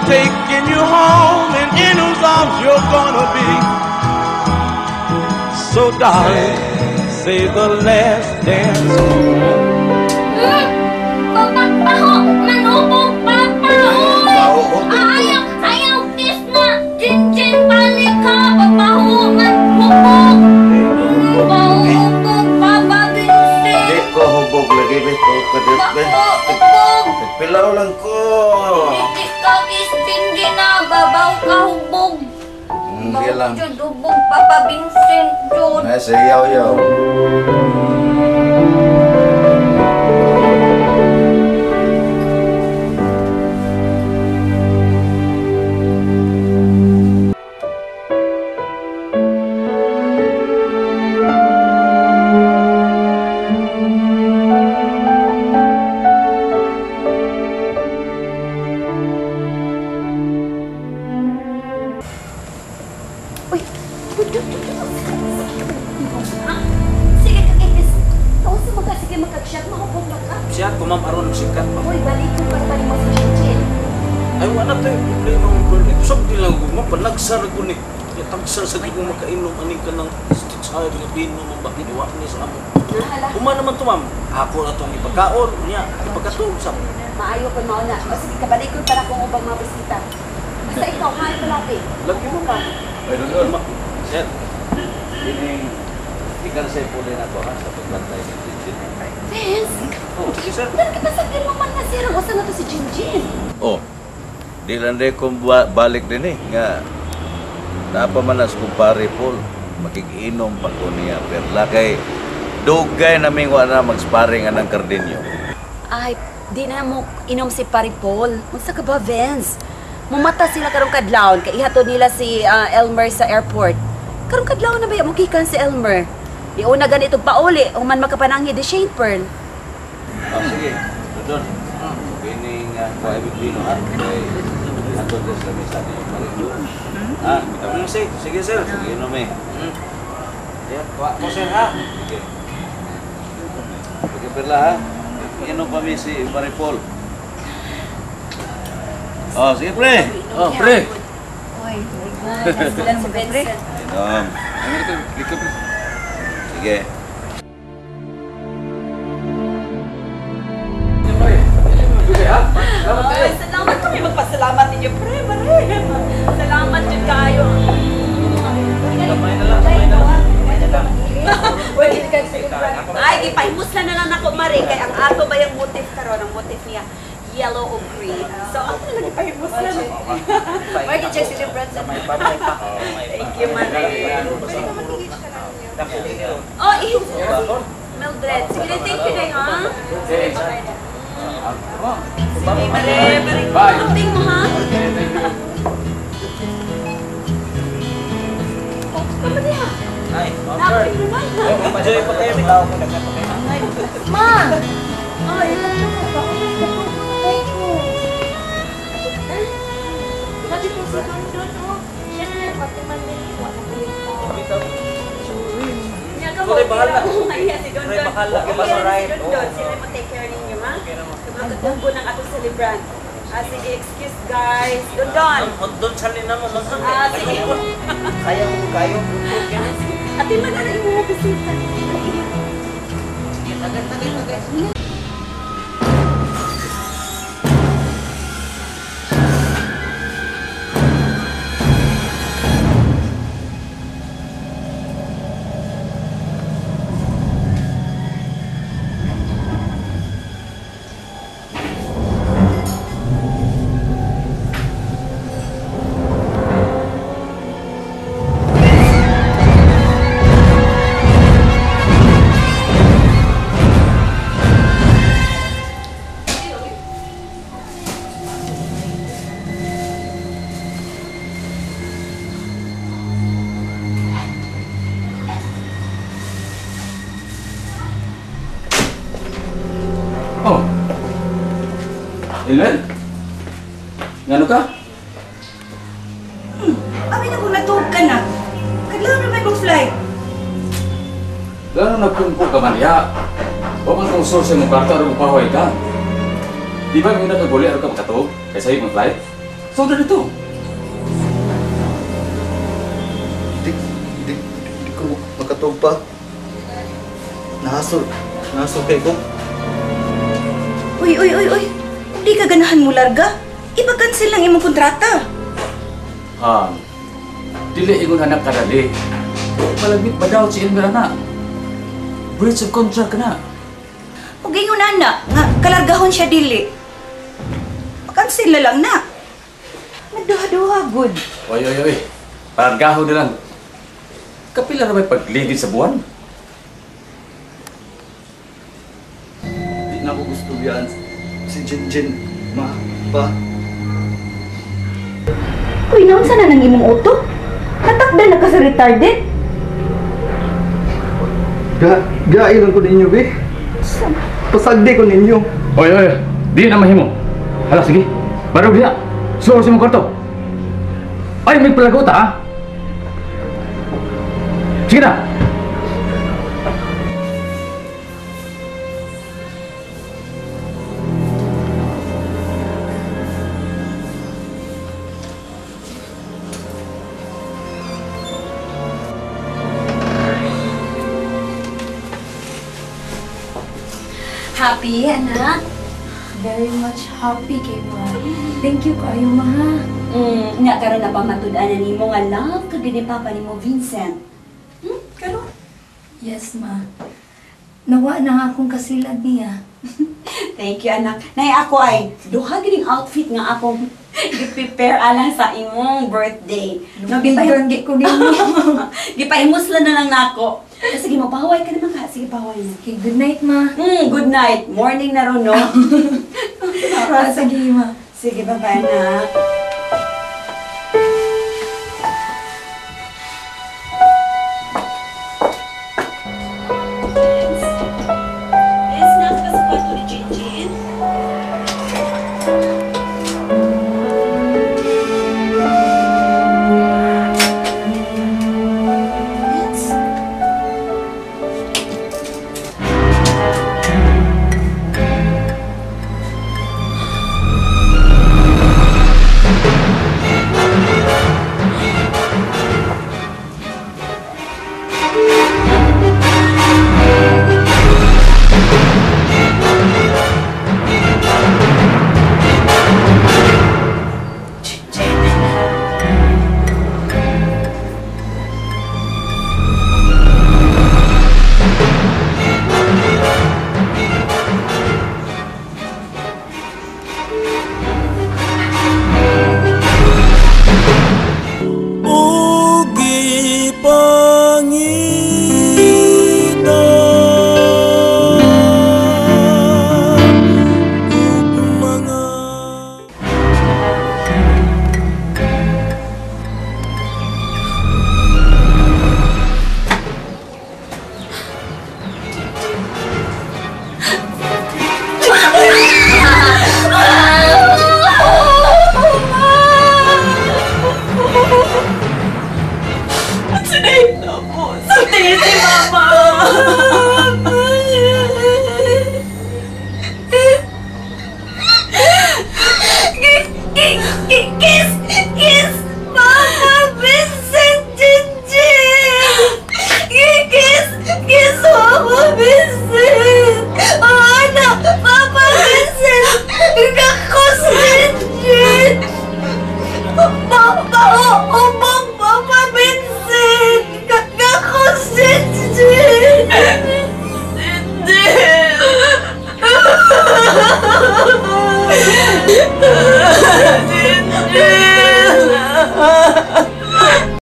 taking you home, and in whose arms you're gonna be. So darling, say the last dance. Papaho, manubog, papaho. Ayaw, kiss na. Jinjin, balik ka. Papaho, manubog. Mahubog, Papa Vincent. Di ko hubog lagi, Beto. Hubog. Pilaw lang ko. Hindi ka kiss, Jinjin na. Babaw ka, hubog. Hindi lang. Hubog, Papa Vincent, Jod. Ay, sayaw-yaw. Sige, kakikis. Taon sa mga sige magkagsyat, mahubog na ka. Siya, kumam aron sikat pa. Uy, balik ko para balik mo si Jinjin. Ay, wala tayo problema ng girl. Ibsog din lang ko. Mapanagsar ko ni. Tagsar sa di ko makainom. Aning ka ng stitsay, Pilipino, mabakit. Iwa ni sa amo. Nahala. Uma naman to, ma'am. Ako na itong ipagkaon. Niya, ipagkatog sa Maayo ko mauna. O sige, kabalik ko para kung ubang mga bisita. Basta ikaw, mahal ko lang, eh. lagi mo, ma'am. Ay, doon. Sir, ining ikan sa ipuli na to, ha? Sa pagbantay ni Jinjin. Vince, Oh, sige, sir. nagkipasagin mo man na sir. Wasa na to si Jinjin. Oh, di lang din kong balik din nga napamanas kong pare Paul, makikinom pa ko niya, pero lakay, dugay namin wala mag-sparring ng Cardinio. Ay, di na mo inom si Pari Paul. Unsa ka ba, Vince? Mumata sila karong kadlawon kay ihatod nila si Elmer sa airport. Karong kadlawon na ba mo gikan si Elmer? Di una ganito pauli, human makapananghi di Shane Pearl. Oh, sige. Doon. Ining kuha Pilipino, ha? Kay ato din sa mesa ni Marito. Ha? Kita mo sige. Sige, sir. Sige, inom eh. Yan, kuha mo, sir, ha? Sige. Sige, perla, ha? Inom pa mi si Pare Paul. Oh, sige, pre. Oh, pre. Oy, sila si Vincent. Inom. Sige. Ay, salamat kami magpasalamat ninyo, pre, mare. Salamat jud kayo. Kamay na lang, kamay na lang. Ay, ipahimusla na lang ako, mare, kay ang ato ba yung motif karon, ang motif niya yellow o green. So, ako na nag-ipahimusla na. Why did you celebrate sa Thank you, mare. Oh, Mildred. Sige, thank you na, ha? Sige, mare. Bye. Outing mo, ha? Oh, kamali, ha? Ay, Nakapit naman, ha? enjoy pa kayo. May tao ko nagkapagay. Ma! Ay, ito ba? Pare, bahala. Si Don Pare, Don. bahala. Okay, Basta right. si Don Don. Sila mo take care ninyo, ha? Kabulog-kabulgo ng atong celebrant. Sige, excuse guys. Don Don. Doon sa lina mo. Sige. Kaya mo kayo. Ate, manalay mo mo bisita. Oh. Ilan? Ngano ka? Abi na kung natug ka na. Kailangan na may mag-fly. Lalo nagpungko ka man, ya. O man kung source mo kwarto, ano mo pahuay ka. Di ba may nakaguli, ano ka makatog? Kaysa yung mag-fly? Soda dito. Di ko makatog pa. Nahasol kay ko. Uy. Hindi ka ganahan mo larga. Ipa-cancel lang imong kontrata. Dili ingon anak ka dali. Malagmit pa daw si Elmer anak. Breach of contract ka na. Huwag ingon na nga kalargahon siya dili. Pa-cancel na lang na. Nagduha-duha, good. Oy. Paragaho na lang. Kapila na may pagligid sa buwan? Di na ako gusto yan. Si Jinjin, ma, pa. Uy, naon sana nang imong auto? Natakdan na ka sa retarded. Gailan ko ninyo, be. Pasagdi ko ninyo. Oy. Di na mahimo. Hala, sige. Barog diya. Suor sa mong kwarto. Ay, may palagot ha? Sige na. Happy, anak? Very much happy kay ma. Thank you kayo, ma. Nga karon na pa matud-anan nimo nga love kag ni papa nimo Vincent. Karon? Yes, ma. Nawa na nga akong kasilad niya. Thank you, anak. Nay ako ay duha gining outfit nga akong gi-prepare alang sa imong birthday. No, Gipahinggi ko ninyo. gipahimuslan na lang nako. Sige, mapahaway ka naman ka. Sige, pahaway na. Okay, good night, ma. Good night. Morning na ron, no? Sige, ma. Sige, bye-bye, anak.